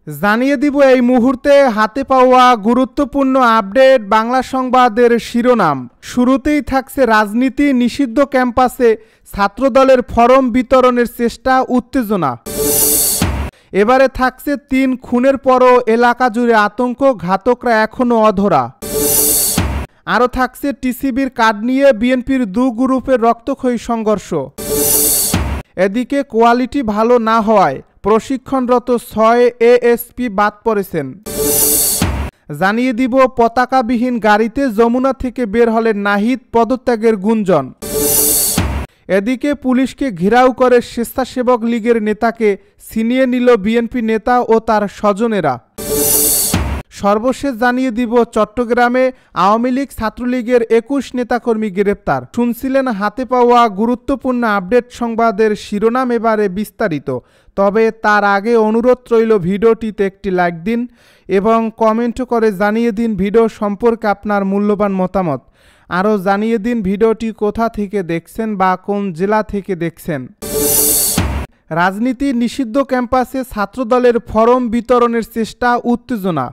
জানিয়ে দিব এই মুহূর্তে হাতে পাওয়া গুরুত্বপূর্ণ আপডেট বাংলা সংবাদের শিরোনাম। শুরুতেই থাকছে রাজনীতি নিষিদ্ধ ক্যাম্পাসে ছাত্রদলের ফরম বিতরণের চেষ্টা, উত্তেজনা। এবারে থাকছে ৩ খুনের পরও এলাকা জুড়ে আতঙ্ক, ঘাতকরা এখনও অধরা। আরও থাকছে টিসিবির কার্ড নিয়ে বিএনপির দু গ্রুপের রক্তক্ষয়ী সংঘর্ষ। এদিকে কোয়ালিটি ভালো না হওয়ায় প্রশিক্ষণরত ৬ এএসপি বাদ পড়েছেন। জানিয়ে দিব পতাকাবিহীন গাড়িতে যমুনা থেকে বের হলেন নাহিদ, পদত্যাগের গুঞ্জন। এদিকে পুলিশকে ঘেরাও করে স্বেচ্ছাসেবক লীগের নেতাকে ছিনিয়ে নিল বিএনপি নেতা ও তার স্বজনেরা। সর্বশেষ জানিয়ে দিব চট্টগ্রামে আওয়ামী লীগ ছাত্রলীগের ২১ নেতাকর্মী গ্রেপ্তার। শুনছিলেন হাতে পাওয়া গুরুত্বপূর্ণ আপডেট সংবাদের শিরোনাম, এবারে বিস্তারিত। তবে তার আগে অনুরোধ রইল ভিডিওটিতে একটি লাইক দিন এবং কমেন্ট করে জানিয়ে দিন ভিডিও সম্পর্কে আপনার মূল্যবান মতামত। আরও জানিয়ে দিন ভিডিওটি কোথা থেকে দেখছেন বা কোন জেলা থেকে দেখছেন। রাজনীতি নিষিদ্ধ ক্যাম্পাসে ছাত্রদলের ফরম বিতরণের চেষ্টা, উত্তেজনা।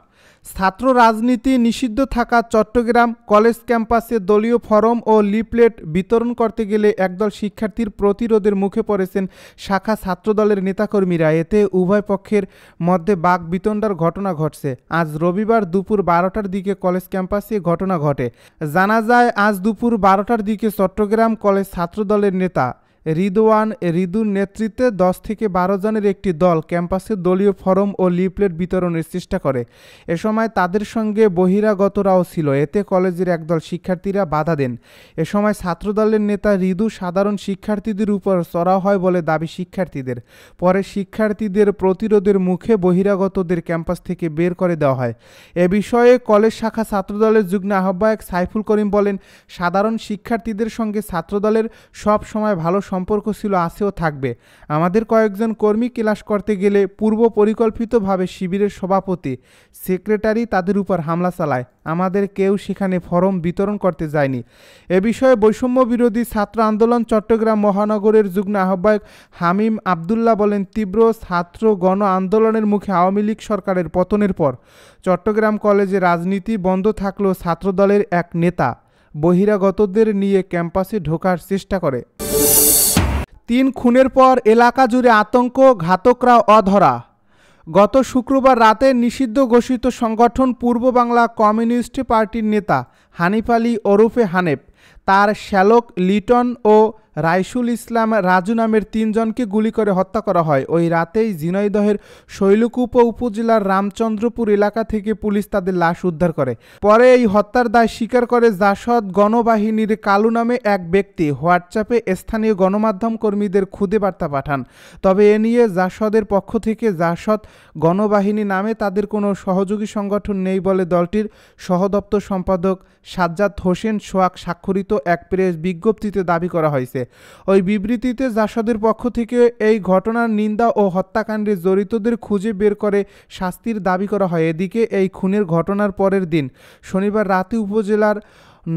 ছাত্র রাজনীতি নিষিদ্ধ থাকা চট্টগ্রাম কলেজ ক্যাম্পাসে দলীয় ফরম ও লিফলেট বিতরণ করতে গেলে একদল শিক্ষার্থীর প্রতিরোধের মুখে পড়েছেন শাখা ছাত্রদলের নেতাকর্মীরা। এতে উভয় পক্ষের মধ্যে বাকবিতণ্ডার ঘটনা ঘটছে। আজ রবিবার দুপুর ১২টার দিকে কলেজ ক্যাম্পাসে ঘটনা ঘটে। জানা যায় আজ দুপুর ১২টার দিকে চট্টগ্রাম কলেজ ছাত্রদলের নেতা রিদুর নেতৃত্বে ১০ থেকে ১২ জনের একটি দল ক্যাম্পাসে দলীয় ফরম ও লিফলেট বিতরণের চেষ্টা করে। এ সময় তাদের সঙ্গে বহিরাগতরাও ছিল। এতে কলেজের একদল শিক্ষার্থীরা বাধা দেন। এ সময় ছাত্রদলের নেতা রিদু সাধারণ শিক্ষার্থীদের উপর চড়াও হয় বলে দাবি শিক্ষার্থীদের। পরে শিক্ষার্থীদের প্রতিরোধের মুখে বহিরাগতদের ক্যাম্পাস থেকে বের করে দেওয়া হয়। এ বিষয়ে কলেজ শাখা ছাত্রদলের যুগ্ম আহ্বায়ক সাইফুল করিম বলেন, সাধারণ শিক্ষার্থীদের সঙ্গে ছাত্রদলের সব সময় ভালো সম্পর্ক ছিল, আছেও থাকবে। আমাদের কয়েকজন কর্মী ক্লাস করতে গেলে পূর্ব পরিকল্পিতভাবে শিবিরের সভাপতি সেক্রেটারি তাদের উপর হামলা চালায়। আমাদের কেউ সেখানে ফরম বিতরণ করতে যায়নি। এ বিষয়ে বৈষম্য বিরোধী ছাত্র আন্দোলন চট্টগ্রাম মহানগরের যুগ্ম আহ্বায়ক হামিম আবদুল্লাহ বলেন, তীব্র ছাত্র গণ আন্দোলনের মুখে আওয়ামী লীগ সরকারের পতনের পর চট্টগ্রাম কলেজে রাজনীতি বন্ধ থাকলেও ছাত্রদলের এক নেতা বহিরাগতদের নিয়ে ক্যাম্পাসে ঢোকার চেষ্টা করে। ৩ খুনের পর এলাকা জুড়ে আতঙ্ক, ঘাতকরা অধরা। গত শুক্রবার রাতে নিষিদ্ধ ঘোষিত সংগঠন পূর্ব বাংলা কমিউনিস্ট পার্টির নেতা হানিফ আলী ওরফে হানেফ, তার শ্যালক লিটন ও রাইসুল ইসলাম রাজু নামের ৩ জনকে গুলি করে হত্যা করা হয়। ওই রাতেই ঝিনাইদহের শৈলকুপা উপজেলার রামচন্দ্রপুর এলাকা থেকে পুলিশ তাদের লাশ উদ্ধার করে। পরে এই হত্যার দায় স্বীকার করে জাসদ গণবাহিনীর কালু নামে এক ব্যক্তি হোয়াটসঅ্যাপে স্থানীয় গণমাধ্যম কর্মীদের খুদে বার্তা পাঠান। তবে এ নিয়ে জাসদের পক্ষ থেকে জাসদ গণবাহিনী নামে তাদের কোনো সহযোগী সংগঠন নেই বলে দলটির সহদপ্তর সম্পাদক সাজ্জাদ হোসেন সোহাগ স্বাক্ষরিত এক প্রেস বিজ্ঞপ্তিতে দাবি করা হয়েছে। ওই বিবৃতিতে জাসদের পক্ষ থেকে এই ঘটনার নিন্দা ও হত্যাকাণ্ডে জড়িতদের খুঁজে বের করে শাস্তির দাবি করা হয়। এদিকে এই খুনের ঘটনার পরের দিন শনিবার রাতে উপজেলার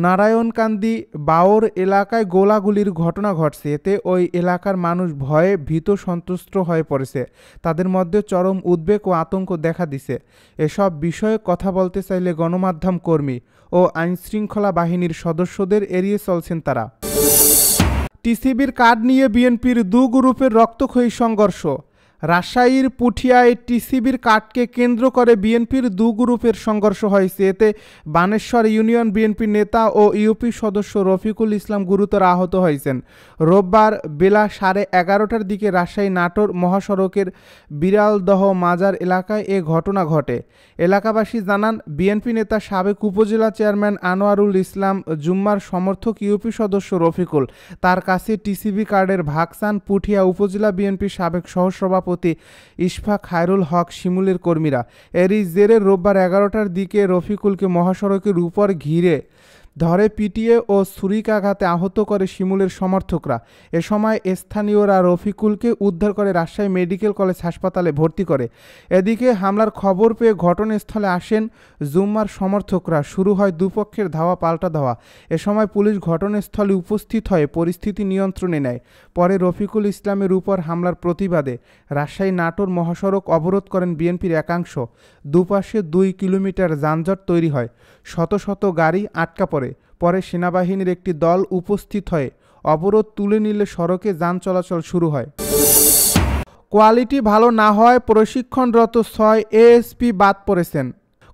নারায়ণকান্দি বাওর এলাকায় গোলাগুলির ঘটনা ঘটছে। এতে ওই এলাকার মানুষ ভয়ে ভীত সন্ত্রস্ত হয়ে পড়েছে। তাদের মধ্যে চরম উদ্বেগ ও আতঙ্ক দেখা দিছে। এসব বিষয়ে কথা বলতে চাইলে গণমাধ্যম কর্মী ও আইনশৃঙ্খলা বাহিনীর সদস্যদের এড়িয়ে চলছেন তারা। টিসিবির কার্ড নিয়ে বিএনপির দু গ্রুপের রক্তক্ষয়ী সংঘর্ষ। রাজশাহীর পুঠিয়ায় টিসিবির কার্ডকে কেন্দ্র করে বিএনপির দু গ্রুপের সংঘর্ষ হয়েছে। এতে বানেশ্বর ইউনিয়ন বিএনপি নেতা ও ইউপি সদস্য রফিকুল ইসলাম গুরুতর আহত হয়েছেন। রোববার বেলা 11:30টার দিকে রাজশাহী নাটোর মহাসড়কের বিড়ালদহ মাজার এলাকায় এ ঘটনা ঘটে। এলাকাবাসী জানান, বিএনপি নেতা সাবেক উপজেলা চেয়ারম্যান আনোয়ারুল ইসলাম জুম্মার সমর্থক ইউপি সদস্য রফিকুল তার কাছে টিসিবি কার্ডের ভাগ চান পুঠিয়া উপজেলা বিএনপির সাবেক সহসভাপতি ইশফাক খায়রুল হক শিমুলের কর্মীরা। এরই জেরে রোববার 11টার দিকে রফিকুলকে মহাসড়কের উপর ঘিরে ধরে পিটিয়ে ও ছুরিকাঘাতে আহত করে শিমুলের সমর্থকরা। এ সময় স্থানীয়রা রফিকুলকে উদ্ধার করে রাজশাহী মেডিকেল কলেজ হাসপাতালে ভর্তি করে। এদিকে হামলার খবর পেয়ে ঘটনাস্থলে আসেন জুম্মার সমর্থকরা। শুরু হয় দুপক্ষের ধাওয়া পাল্টা ধাওয়া। এ সময় পুলিশ ঘটনাস্থলে উপস্থিত হয়ে পরিস্থিতি নিয়ন্ত্রণে নেয়। পরে রফিকুল ইসলামের উপর হামলার প্রতিবাদে রাজশাহী নাটোর মহাসড়ক অবরোধ করেন বিএনপির একাংশ। দুপাশে 2 কিলোমিটার যানজট তৈরি হয়। শত শত গাড়ি আটকা পড়ে। পরে সেনাবাহিনীর একটি দল উপস্থিত হয়ে অবরোধ তুলে নিলে সড়কে যান চলাচল শুরু হয়। কোয়ালিটি ভালো না হয় প্রশিক্ষণরত 6 এএসপি বাদ পড়েছেন।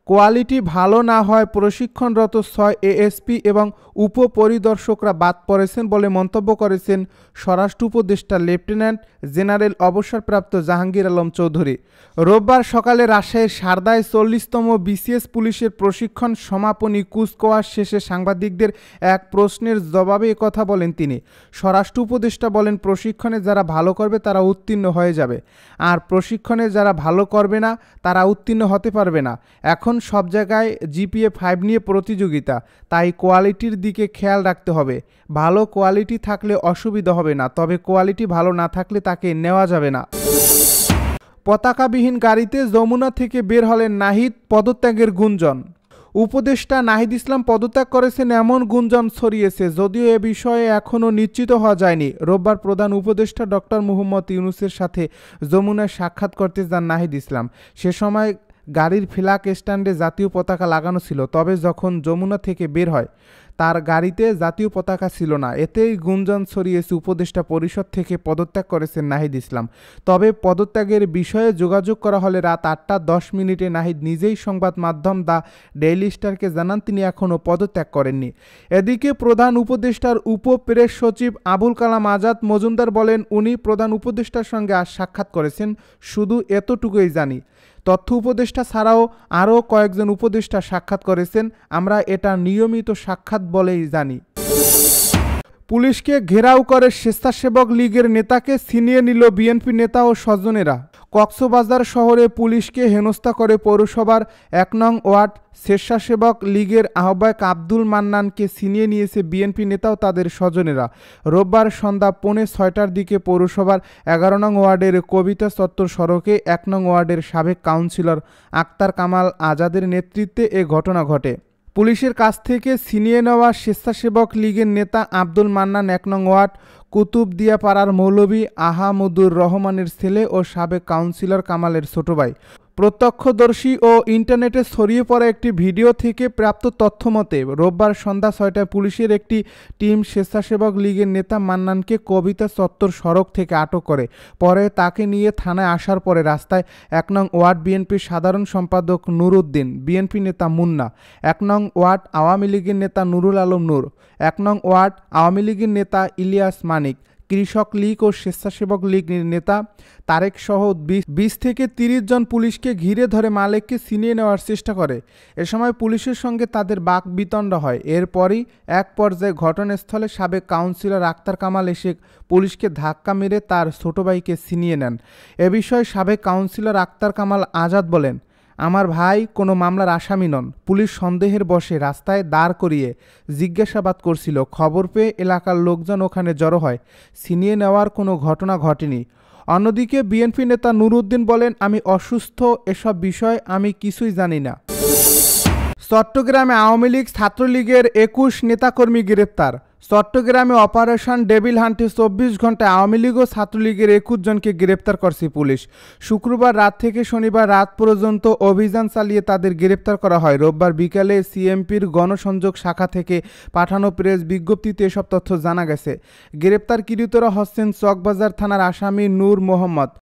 কোয়ালিটি ভালো না হয় প্রশিক্ষণরত 6 এএসপি এবং উপপরিদর্শকরা বাদ পড়েছেন বলে মন্তব্য করেছেন স্বরাষ্ট্র উপদেষ্টা লেফটেন্যান্ট জেনারেল অবসরপ্রাপ্ত জাহাঙ্গীর আলম চৌধুরী। রোববার সকালে রাজশাহীর সারদায় 40তম বিসিএস পুলিশের প্রশিক্ষণ সমাপনী কুচকাওয়াজ শেষে সাংবাদিকদের এক প্রশ্নের জবাবে একথা বলেন তিনি। স্বরাষ্ট্র উপদেষ্টা বলেন, প্রশিক্ষণে যারা ভালো করবে তারা উত্তীর্ণ হয়ে যাবে, আর প্রশিক্ষণে যারা ভালো করবে না তারা উত্তীর্ণ হতে পারবে না। এখন সব জায়গায় জিপিএ 5 নিয়ে প্রতিযোগিতা, তাই কোয়ালিটির দিকে খেয়াল রাখতে হবে। ভালো কোয়ালিটি থাকলে অসুবিধা হবে না, তবে কোয়ালিটি ভালো না থাকলে তাকে নেওয়া যাবে না। পতাকাবিহীন গাড়িতে যমুনা থেকে বের হলেন নাহিদ, পদত্যাগের গুঞ্জন। উপদেষ্টা নাহিদ ইসলাম পদত্যাগ করেছেন এমন গুঞ্জন ছড়িয়েছে, যদিও এ বিষয়ে এখনও নিশ্চিত হওয়া যায়নি। রোববার প্রধান উপদেষ্টা ডক্টর মুহাম্মদ ইউনূসের সাথে যমুনায় সাক্ষাৎ করতে যান নাহিদ ইসলাম। সে সময় গাড়ির ফ্ল্যাগ স্ট্যান্ডে জাতীয় পতাকা লাগানো ছিল, তবে যখন যমুনা থেকে বের হয় তার গাড়িতে জাতীয় পতাকা ছিল না। এতেই গুঞ্জন ছড়িয়েছে উপদেষ্টা পরিষদ থেকে পদত্যাগ করেছেন নাহিদ ইসলাম। তবে পদত্যাগের বিষয়ে যোগাযোগ করা হলে রাত 8টা 10 মিনিটে নাহিদ নিজেই সংবাদ মাধ্যম দ্য ডেইলি স্টারকে জানান তিনি এখনও পদত্যাগ করেননি। এদিকে প্রধান উপদেষ্টার উপ প্রেস সচিব আবুল কালাম আজাদ মজুমদার বলেন, উনি প্রধান উপদেষ্টার সঙ্গে আজ সাক্ষাৎ করেছেন, শুধু এতটুকুই জানি। তথ্য উপদেষ্টা ছাড়াও আরও কয়েকজন উপদেষ্টা সাক্ষাৎ করেছেন, আমরা এটা নিয়মিত সাক্ষাৎ বলেই জানি। পুলিশকে ঘেরাও করে স্বেচ্ছাসেবক লীগের নেতাকে ছিনিয়ে নিল বিএনপি নেতা ও স্বজনেরা। কক্সবাজার শহরে পুলিশকে হেনস্থা করে পৌরসভার 1 নং ওয়ার্ড স্বেচ্ছাসেবক লীগের আহ্বায়ক আব্দুল মান্নানকে ছিনিয়ে নিয়েছে বিএনপি নেতা ও তাদের স্বজনেরা। রোববার সন্ধ্যা 5:45টার দিকে পৌরসভার 11 নং ওয়ার্ডের কবিতা চত্বর সড়কে 1 নং ওয়ার্ডের সাবেক কাউন্সিলর আক্তার কামাল আজাদের নেতৃত্বে এ ঘটনা ঘটে। পুলিশের কাছ থেকে ছিনিয়ে নেওয়া স্বেচ্ছাসেবক লীগের নেতা আব্দুল মান্নান 1 নং ওয়ার্ড কুতুবদিয়া পাড়ার মৌলভী আহামুদুর রহমানের ছেলে ও সাবেক কাউন্সিলর কামালের ছোট ভাই। প্রত্যক্ষদর্শী ও ইন্টারনেটে ছড়িয়ে পড়া একটি ভিডিও থেকে প্রাপ্ত তথ্য মতে রোববার সন্ধ্যা 6টায় পুলিশের একটি টিম স্বেচ্ছাসেবক লীগের নেতা মান্নানকে কবিতা চত্বর সড়ক থেকে আটক করে। পরে তাকে নিয়ে থানায় আসার পরে রাস্তায় 1 নং ওয়ার্ড বিএনপির সাধারণ সম্পাদক নুর উদ্দিন, বিএনপি নেতা মুন্না, 1 নং ওয়ার্ড আওয়ামী লীগের নেতা নুরুল আলম নূর, 1 নং ওয়ার্ড আওয়ামী লীগের নেতা ইলিয়াস মানিক, কৃষক লীগ ও স্বেচ্ছাসেবক লীগ নেতা তারেক সহ 20 থেকে 30 জন পুলিশকে ঘিরে ধরে মালেককে ছিনিয়ে নেওয়ার চেষ্টা করে। এ সময় পুলিশের সঙ্গে তাদের বাকবিতণ্ডা হয়। এরপরই এক পর্যায়ে ঘটনাস্থলে সাবেক কাউন্সিলর আক্তার কামাল এসে পুলিশকে ধাক্কা মেরে তার ছোট ভাইকে ছিনিয়ে নেন। এ বিষয়ে সাবেক কাউন্সিলর আক্তার কামাল আজাদ বলেন, আমার ভাই কোনো মামলার আসামি নন। পুলিশ সন্দেহের বশে রাস্তায় দাঁড় করিয়ে জিজ্ঞাসাবাদ করছিল। খবর পেয়ে এলাকার লোকজন ওখানে জড়ো হয়। ছিনিয়ে নেওয়ার কোনো ঘটনা ঘটেনি। অন্যদিকে বিএনপি নেতা নুর উদ্দিন বলেন, আমি অসুস্থ, এসব বিষয় আমি কিছুই জানি না। চট্টগ্রামে আওয়ামী লীগ ছাত্রলীগের 21 নেতাকর্মী গ্রেপ্তার। চট্টগ্রামে অপারেশন ডেভিল হান্টে 24 ঘন্টায় আওয়ামী লীগ ও ছাত্রলীগের 21 জনকে গ্রেপ্তার করছে পুলিশ। শুক্রবার রাত থেকে শনিবার রাত পর্যন্ত অভিযান চালিয়ে তাদের গ্রেপ্তার করা হয়। রোববার বিকালে সিএমপির গণসংযোগ শাখা থেকে পাঠানো প্রেস বিজ্ঞপ্তিতে এসব তথ্য জানা গেছে। গ্রেপ্তারকৃতরা হচ্ছেন চকবাজার থানার আসামি নূর মোহাম্মদ,